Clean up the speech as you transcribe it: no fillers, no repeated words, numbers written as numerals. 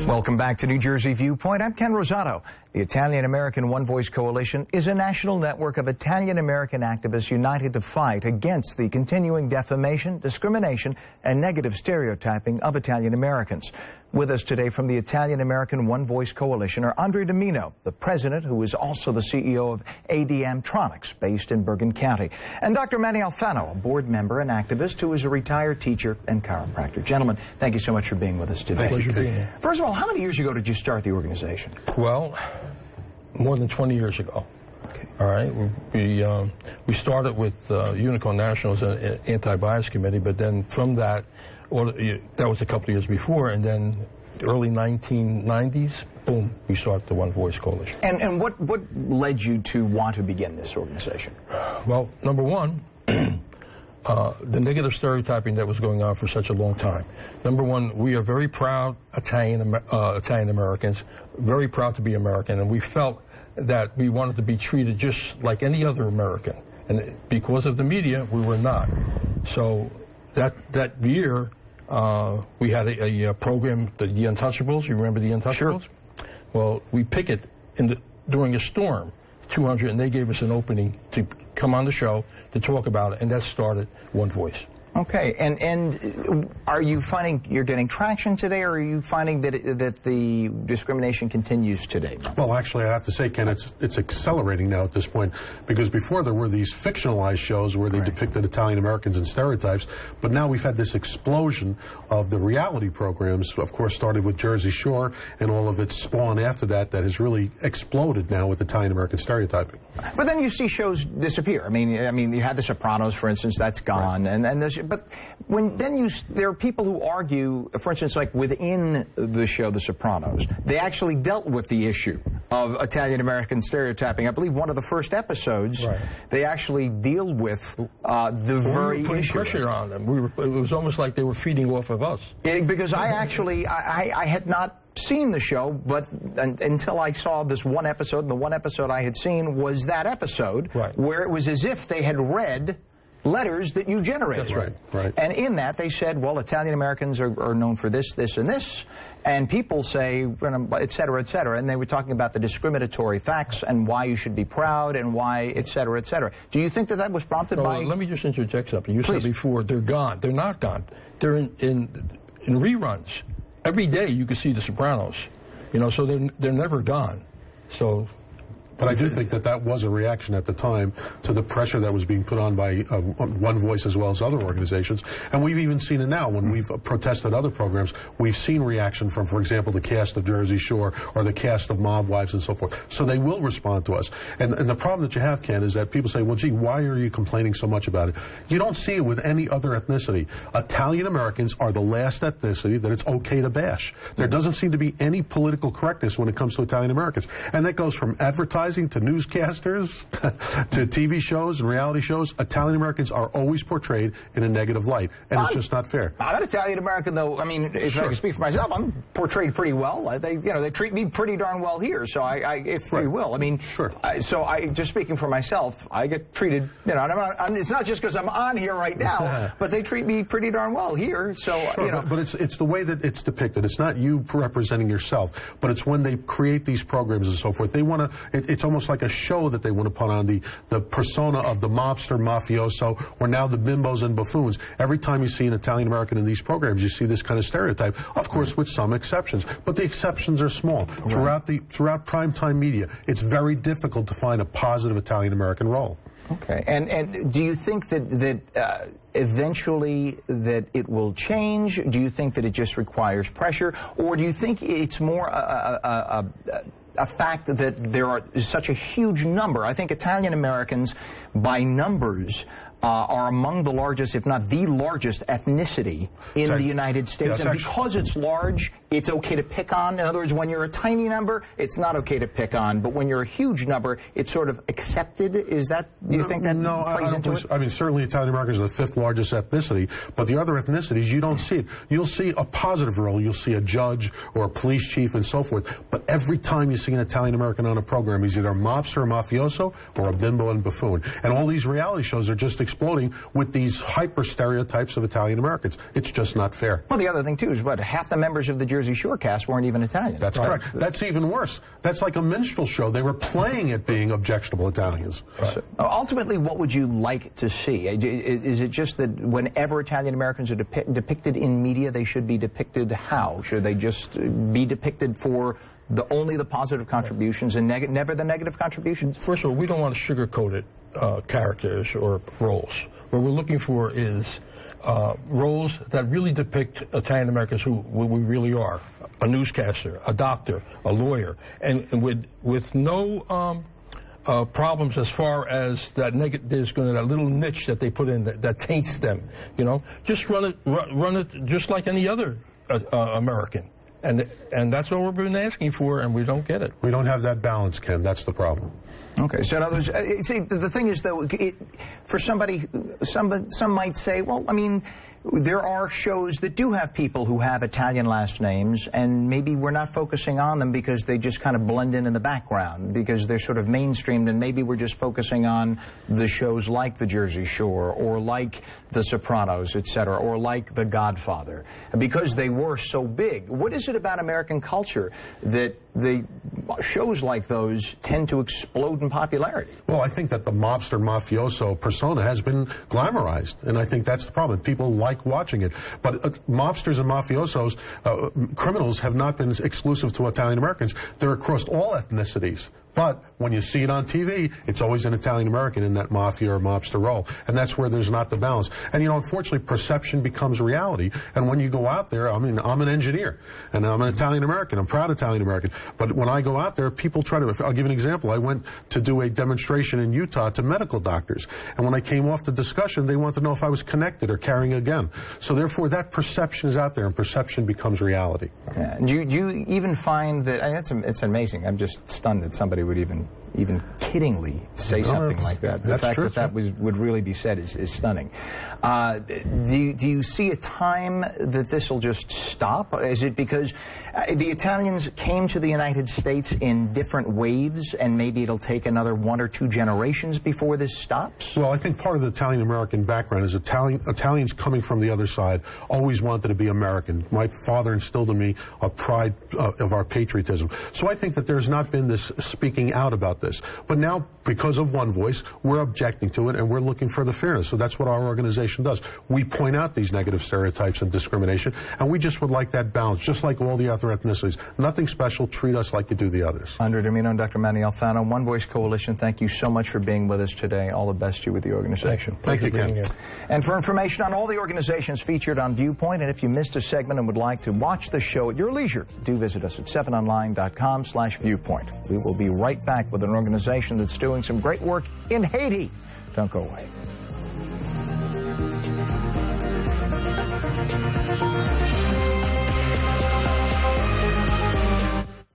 Welcome back to New Jersey Viewpoint. I'm Ken Rosato. The Italian-American One Voice Coalition is a national network of Italian-American activists united to fight against the continuing defamation, discrimination, and negative stereotyping of Italian-Americans. With us today from the Italian-American One Voice Coalition are Andre Domino, the president, who is also the CEO of ADM-tronics, based in Bergen County, and Dr. Manny Alfano, a board member and activist who is a retired teacher and chiropractor. Gentlemen, thank you so much for being with us today. Pleasure being here. First of all, how many years ago did you start the organization? Well, more than 20 years ago. Okay. All right. We started with Unicorn National as an anti-bias committee, but then from that, that was a couple of years before, and then the early 1990s, boom, we started the One Voice Coalition. And what led you to want to begin this organization? Well, number one, the negative stereotyping that was going on for such a long time. Number one, we are very proud Italian Americans, very proud to be American, and we felt that we wanted to be treated just like any other American. And because of the media, we were not. So that year, we had a program, the Untouchables. You remember the Untouchables? Sure. Well, we picket during a storm, 200, and they gave us an opening to come on the show to talk about it, and that started One Voice. Okay, and are you finding you're getting traction today, or are you finding that the discrimination continues today? Well, actually, I have to say, Ken, it's accelerating now at this point, because before there were these fictionalized shows where they depicted Italian Americans in stereotypes, but now we've had this explosion of the reality programs, of course, started with Jersey Shore, and all of its spawn after that has really exploded now with Italian American stereotyping. But then you see shows disappear. I mean, you had The Sopranos, for instance, that's gone, right. But there are people who argue, for instance, like within the show The Sopranos, they actually dealt with the issue of Italian-American stereotyping. I believe one of the first episodes, they actually deal with the very issue. We were putting pressure on them. It was almost like they were feeding off of us. Because I had not seen the show, but until I saw this one episode, and the one episode I had seen was that episode where it was as if they had read letters that you generated. That's right. And in that they said, well, Italian Americans are known for this, this, and this, and people say, et cetera, et cetera, and they were talking about the discriminatory facts and why you should be proud and why, et cetera, et cetera. Do you think that was prompted by... Let me just interject something. You said before, they're gone. They're not gone. They're in reruns. Every day you can see The Sopranos, so they're never gone. So... But I do think that was a reaction at the time to the pressure that was being put on by One Voice as well as other organizations. And we've even seen it now when we've protested other programs. We've seen reaction from, for example, the cast of Jersey Shore or the cast of Mob Wives and so forth. So they will respond to us. And the problem that you have, Ken, is that people say, well, gee, why are you complaining so much about it? You don't see it with any other ethnicity. Italian Americans are the last ethnicity that it's okay to bash. There doesn't seem to be any political correctness when it comes to Italian Americans. And that goes from advertising to newscasters to TV shows and reality shows. Italian Americans are always portrayed in a negative light, and it's just not fair. I'm an Italian American, though. I mean, if I can speak for myself, I'm portrayed pretty well. They treat me pretty darn well here. So if you will, I mean, just speaking for myself, I get treated. It's not just because I'm on here right now, but they treat me pretty darn well here. So but it's the way that it's depicted. It's not you representing yourself, but it's when they create these programs and so forth. They want to. It's almost like a show that they want to put on, the persona of the mobster, mafioso, or now the bimbos and buffoons. Every time you see an Italian American in these programs, you see this kind of stereotype, of course with some exceptions. But the exceptions are small. Throughout primetime media, it's very difficult to find a positive Italian American role. Okay. And do you think that eventually that it will change? Do you think that it just requires pressure? Or do you think it's more a fact that there is such a huge number? I think Italian Americans, by numbers, are among the largest, if not the largest, ethnicity in the United States. And because it's large, it's okay to pick on. In other words, when you're a tiny number, it's not okay to pick on. But when you're a huge number, it's sort of accepted. Is that, do you think that plays into it? I mean, certainly Italian Americans are the 5th largest ethnicity, but the other ethnicities, you don't see it. You'll see a positive role. You'll see a judge or a police chief and so forth. But every time you see an Italian American on a program, he's either a mobster or mafioso or a bimbo and buffoon. And all these reality shows are just exploding with these hyper stereotypes of Italian Americans. It's just not fair. Well, the other thing, too, is what, half the members of the Jersey Shore cast weren't even Italian. That's correct. That's even worse. That's like a minstrel show. They were playing it being objectionable Italians. Right. So, ultimately, what would you like to see? Is it just that whenever Italian Americans are depicted in media, they should be depicted how? Should they just be depicted for only the positive contributions and never the negative contributions? First of all, we don't want to sugar-coated characters or roles. What we're looking for is roles that really depict Italian Americans who we really are. A newscaster, a doctor, a lawyer, and with no problems as far as that there's going to that little niche that they put in that taints them. You know, just run it just like any other American. And that's what we've been asking for, and we don't get it. We don't have that balance, Ken. That's the problem. Okay, so in other words, see, the thing is, though, for somebody, some might say, well, I mean, there are shows that do have people who have Italian last names, and maybe we're not focusing on them because they just kind of blend in the background, because they're sort of mainstreamed, and maybe we're just focusing on the shows like The Jersey Shore, or like The Sopranos, etc., or like The Godfather, because they were so big. What is it about American culture that the shows like those tend to explode in popularity? Well, I think that the mobster mafioso persona has been glamorized, and I think that's the problem. People like watching it. But mobsters and mafiosos, criminals, have not been exclusive to Italian Americans. They're across all ethnicities. But when you see it on TV, it's always an Italian American in that mafia or mobster role. And that's where there's not the balance. And, you know, unfortunately, perception becomes reality. And when you go out there, I mean, I'm an engineer, and I'm an Italian American. I'm proud Italian American. But when I go out there, people try to, I'll give you an example. I went to do a demonstration in Utah to medical doctors. And when I came off the discussion, they wanted to know if I was connected or carrying a gun. So therefore, that perception is out there, and perception becomes reality. Yeah. Do you even find that, I mean, it's amazing. I'm just stunned that somebody would even kiddingly say something like that. The fact that would really be said is stunning. Do you see a time that this will just stop? Is it because the Italians came to the United States in different waves, and maybe it'll take another 1 or 2 generations before this stops? Well, I think part of the Italian-American background is Italians coming from the other side always wanted to be American. My father instilled in me a pride of our patriotism. So I think that there's not been this speaking out about this. But now, because of One Voice, we're objecting to it, and we're looking for the fairness. So that's what our organization does. We point out these negative stereotypes and discrimination, and we just would like that balance, just like all the other ethnicities. Nothing special. Treat us like you do the others. Andre Domino and Dr. Manny Alfano, One Voice Coalition, thank you so much for being with us today. All the best to you with the organization. Thank you, Ken. And for information on all the organizations featured on Viewpoint, and if you missed a segment and would like to watch the show at your leisure, do visit us at 7online.com/viewpoint. We will be right back with an organization that's doing some great work in Haiti. Don't go away.